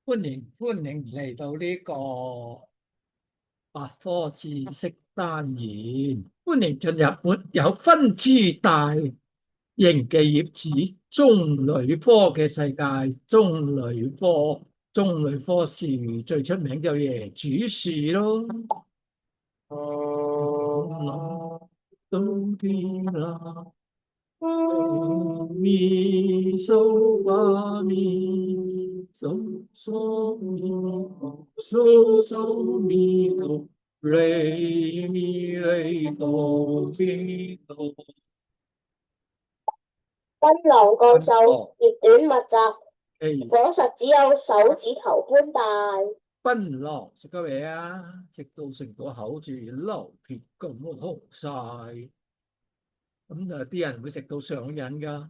歡迎嚟到呢個百科知識單元，歡迎進入沒有分支帶形嘅葉子棕櫚科嘅世界。棕櫚科樹最出名就椰子樹咯。冬天啦，哆咪嗦啦咪嗦嗦咪嗦嗦咪哆唻咪唻哆咪哆。檳榔幹秀，哦，葉短密集，誒，果實只有手指頭般大。檳榔食咗未啊？食到成個口住流血咁紅晒，咁啊啲人會食到上癮噶。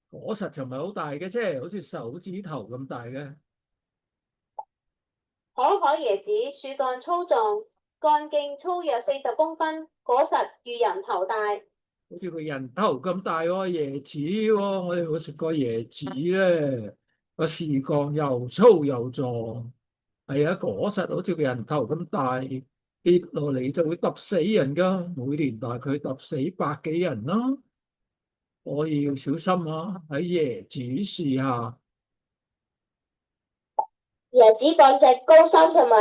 果實就唔係好大嘅啫，好似手指頭咁大嘅。可可椰子樹幹粗壯，幹徑粗約40公分，果實如人頭大。好似個人頭咁大喎，椰子喎，我哋有食過椰子咧，個樹幹又粗又壯，係啊，果實好似個人頭咁大，跌落嚟就會揼死人噶，每年大概揼死百幾人啦，所以要小心啊！喺椰子樹下，椰子幹直高30米，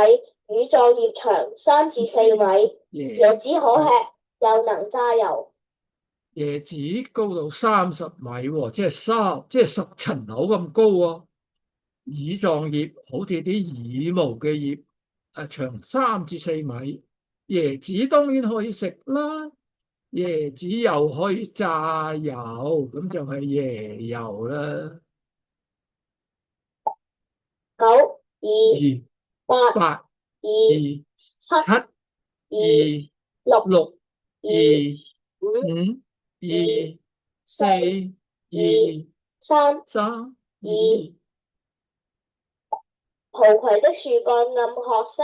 乳狀葉長3至4米。椰子可吃，又能榨油。椰子高到30米喎，即係10層樓咁高啊！耳狀葉好似啲羽毛嘅葉，長3至4米。椰子當然可以食啦，椰子又可以榨油，咁就係椰油啦。9、2、二8、八2、二7、2、七二6、六2、二5、五2、二四4、2、二3、三2。二。蒲葵的樹幹暗褐色，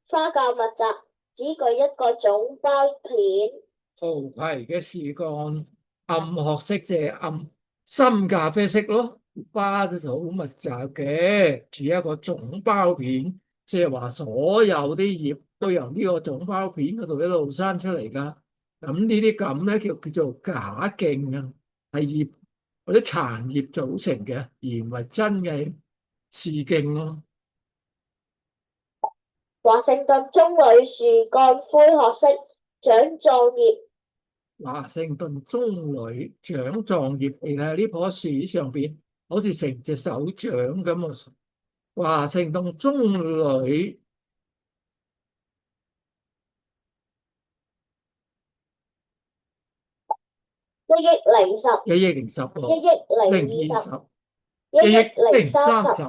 花較密集，只具一個總苞片。蒲葵嘅樹幹暗褐色，即係暗深咖啡色咯，花就好密集嘅，住一個總苞片，即係話所有啲葉都由呢個總苞片嗰度一路生出嚟噶。咁呢啲咁咧叫做假莖啊，係葉或者殘葉組成嘅，而唔係真嘅樹莖咯。華盛頓棕櫚樹幹灰褐色，長狀葉。華盛頓棕櫚長狀葉，你睇下呢棵樹上邊好似成隻手掌咁啊！華盛頓棕櫚1億010，1億010一億零零二十，二十一億一億零零三十，三十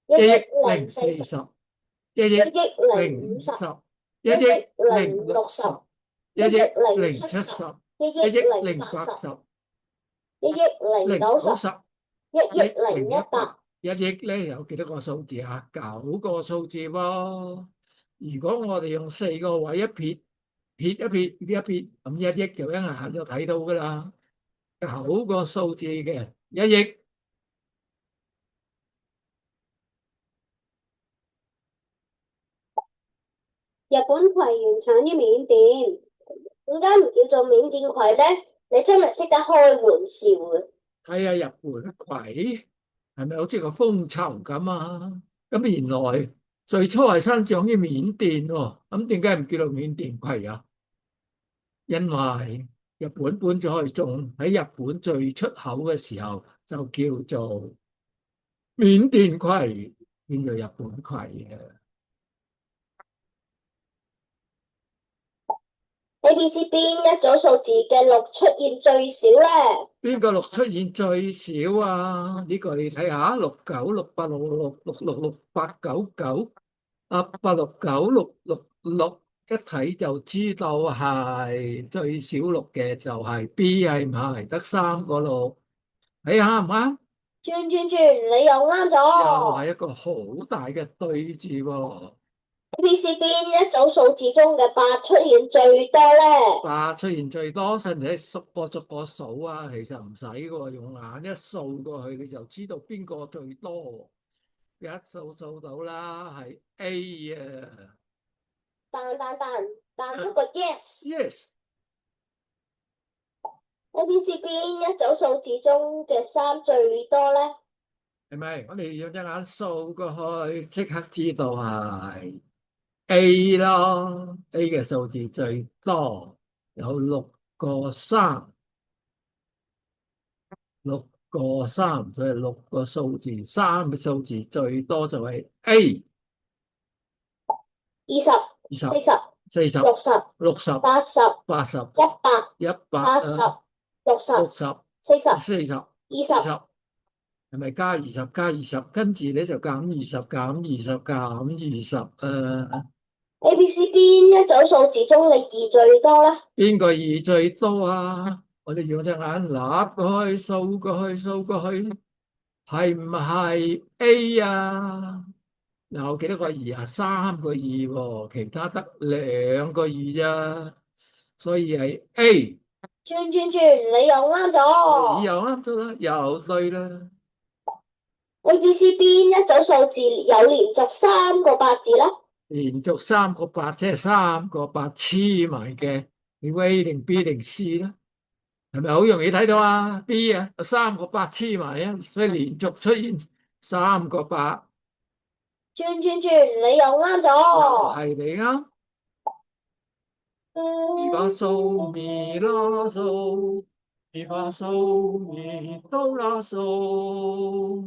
一億一億零零四十，四十一億一億零五十，零五十一一億億零零六十，六十一一億億零七十，零七十一億一億零八十，零八十一億零九十，零九十一億一億零一百。零一百。1億咧有幾多個數字啊？9個數字喎。如果我哋用4個位一撇，撇一撇，撇一撇，咁1億就一眼就睇到噶啦。9個數字嘅1億。日本葵原產於緬甸，點解唔叫做緬甸葵呢？你真係識得開玩笑嘅。睇下日本葵係咪好似個蜂巢咁啊？咁原來最初係生長於緬甸喎，咁點解唔叫做緬甸葵啊？因為日本搬咗去種，喺日本最出口嘅時候就叫做緬甸葵，變做日本葵嘅。ABC 邊一組數字嘅六出現最少呢？邊個六出現最少啊？呢個你睇下69686666666899869666，一睇就知道係最少六嘅就係 B，係咪得3個6？睇下啱唔啱？轉，你又啱又咗。係一個好大嘅對字喎。ABC 邊一組數字中嘅八出現最多呢？8出現最多，使唔使逐個數啊？其實唔使嘅喎，用眼一掃過去你就知道邊個最多。一數到啦，係 A 啊。彈出個 yes。Yes。A、B、C 邊一組數字中嘅3最多咧？係咪？我哋用隻眼掃過去，即刻知道係 A 咯。A 嘅數字最多，有6個3，所以6個數字，3嘅數字最多就係 A。20、40、40、60、 60、80、80、100、 100、80、60、60、40、40、20。係咪加20？跟住咧就減20啊。A、B、C 邊一組數字中嘅2最多咧？邊個2最多啊？我哋用隻眼揦過去，掃過去，係唔係 A 啊？有幾多個2啊？3個2喎，其他得2個2啫，所以係 A。轉，你又啱咗。又啱咗啦，又對啦。A、B、C 邊一組數字有連續3個8字咧？連續3個8，即係3個8黐埋嘅，你 A 定 B 定 C 啦？係咪好容易睇到啊？B 啊，有3個8黐埋啊，所以連續出現3個8。轉，你又啱咗。係你啱。咪發嗦咪拉嗦，咪發嗦咪哆啦嗦，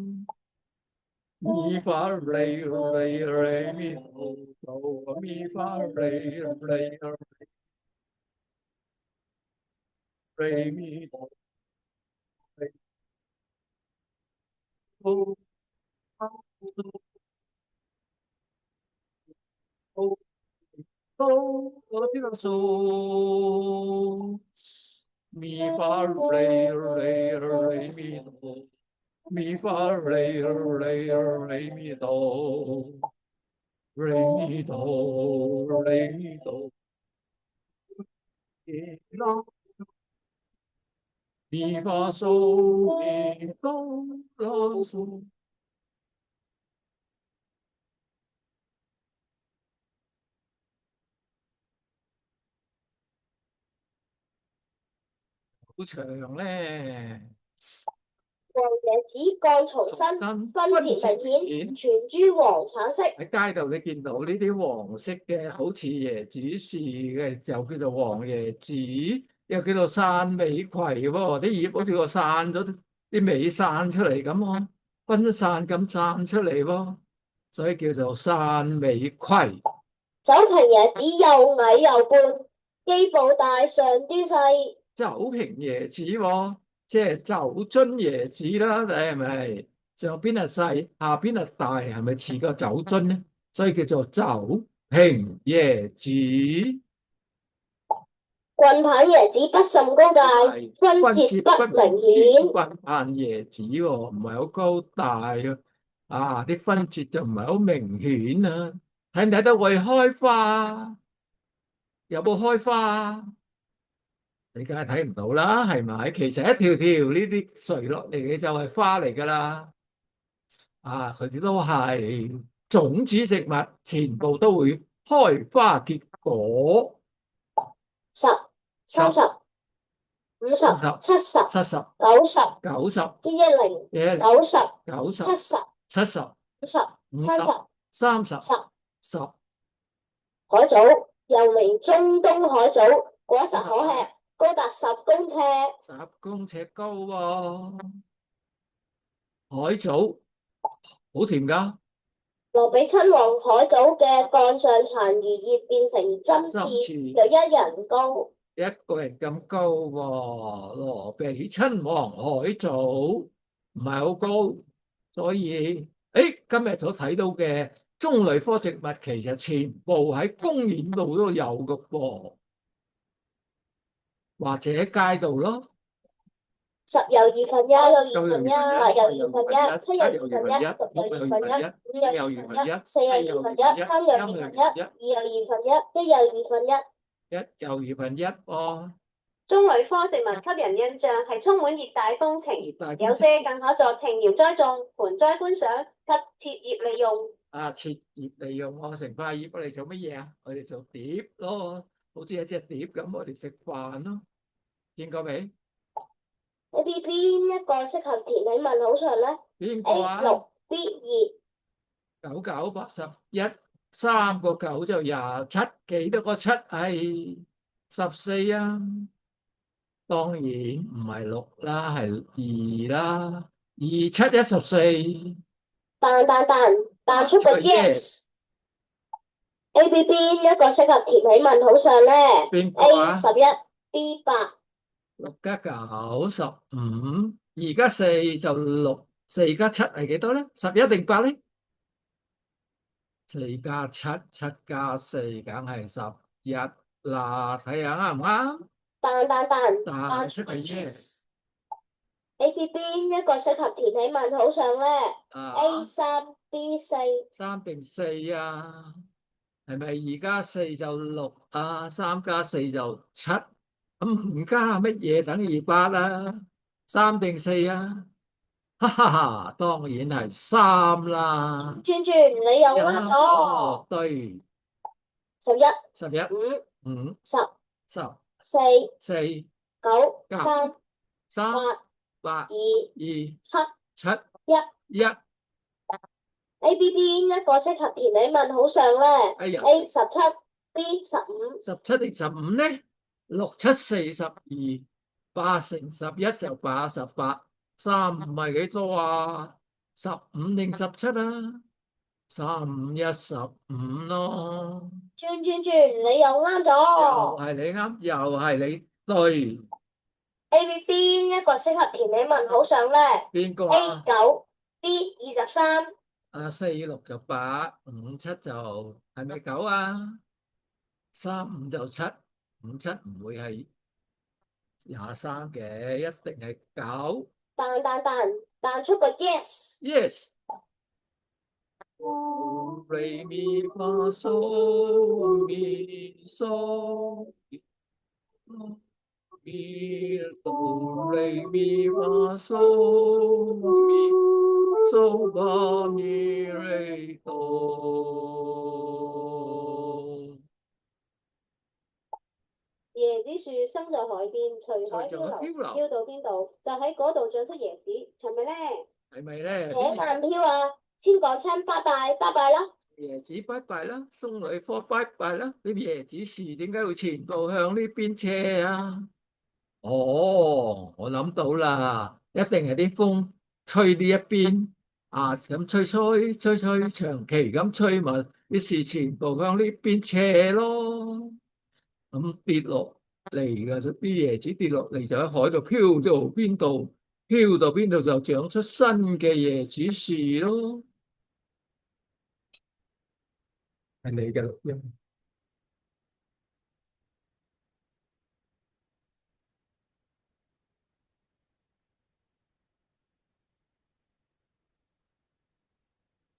咪發唻唻唻咪哆，咪發唻唻唻咪哆，哆哆哆哆啦嗦，咪發唻唻唻咪哆。咪發唻唻唻咪哆，唻咪哆，唻咪哆，啦，咪發嗦咪哆啦嗦。好長咧。黃椰子幹重身，分節明顯，全株黃橙色。喺街度你見到呢啲黃色嘅，好似椰子樹嘅，就叫做黃椰子，又叫做汕尾葵喎。啲葉好似個散咗，啲尾散出嚟咁喎，分散咁散出嚟喎，所以叫做汕尾葵。酒瓶椰子又矮又胖，基部大，上端細。酒瓶椰子喎，即係酒樽椰子啦，你係咪？上邊係細，下邊係大，係咪似個酒樽咧？所以叫做酒瓶椰子。棍棒椰子不甚高大，分節不明顯。棍棒椰子喎，唔係好高大啊，啲分節就唔係好明顯啊。睇唔睇到會開花？有冇開花？你梗係睇唔到啦，係咪？其實一條條呢啲垂落嚟嘅就係花嚟噶啦。啊，佢哋都係種子植物，全部都會開花結果。10、30、50、70、70、90、90、110、90、90、70、70、50、30、30、30、10。海藻又名中東海藻，果實可吃，高達10公尺。10公尺高喎。海藻好甜噶。羅比親王海藻嘅幹上殘餘葉變成針刺，有1人高。一個人咁高喎。羅比親王海藻唔係好高，所以今日所睇到嘅棕櫚科植物其實全部喺公園度都有㗎噃，或者喺街度咯。10又2分1，又2分1，8又2分1，7又2分1，6又2分1，5又2分1，4又2分1，3又2分1，2又2分1，1又2分1。1又2分1喎。棕櫚科植物給人印象係充滿熱帶風情，大有些更可作庭窰栽種、盆栽觀賞及切葉利用。切葉利用我成塊葉我哋做乜嘢啊？我哋做碟咯，好似一隻碟咁，我哋食飯咯。見過未？A、B 邊一個適合填喺問號上呢？邊個 A 啊？ 6 B 2。九九八十一，3個9就27，幾多個7係14啊？當然唔係6啦，係2啦，2 7 1 14。彈出個 yes。A、B 邊一個適合填喺問號上呢？邊個啊？ A 11 B 8。6加9 15，而家4就6，4加7係幾多咧？11定8咧？4加7，7加4梗係11啦，睇下啱唔啱？彈出嚟 yes。A、B 邊一個適合填喺問號上呢？A 3 B 4。3定4啊？係咪2加4就6啊？3加4就7，咁唔加乜嘢等於8啊？3定4啊？哈哈哈，當然係3啦。轉，你又啱咗。對。11 5 10 10 4 4 9 3 3 8 2 2 7 7 1。 1。A、B 邊一個適合填喺問號上呢？哎呀 A 17 B 15。17定15咧？6 7 42，8乘11就88，3唔係幾多啊？15定17啊？3 5 1 15咯。轉，你又啱咗。又係你啱，又係你對。A、B 邊一個適合填喺問號上呢？邊個 A 啊？ 9 B 23。4 6就8，5 7就係咪9啊？3 5就7，5 7唔會係23嘅，一定係9。彈出個 yes。 Yes。Re mi fa sol mi sol mi do re mi fa sol mi so fa mi re do。椰子樹生在海邊，隨海漂流，漂到邊度就喺嗰度長出椰子，係咪呢？係咪咧？且慢漂啊！先講親，拜拜啦。椰子拜拜啦，棕櫚科拜拜啦。啲椰子樹點解會全部向呢邊斜啊？哦，我諗到啦，一定係啲風吹呢一邊啊，咁吹，長期咁吹埋啲樹全部向呢邊斜咯。咁跌落嚟嘅啲椰子跌落嚟就喺海度飄到邊度就長出新嘅椰子樹咯。係你嘅錄音。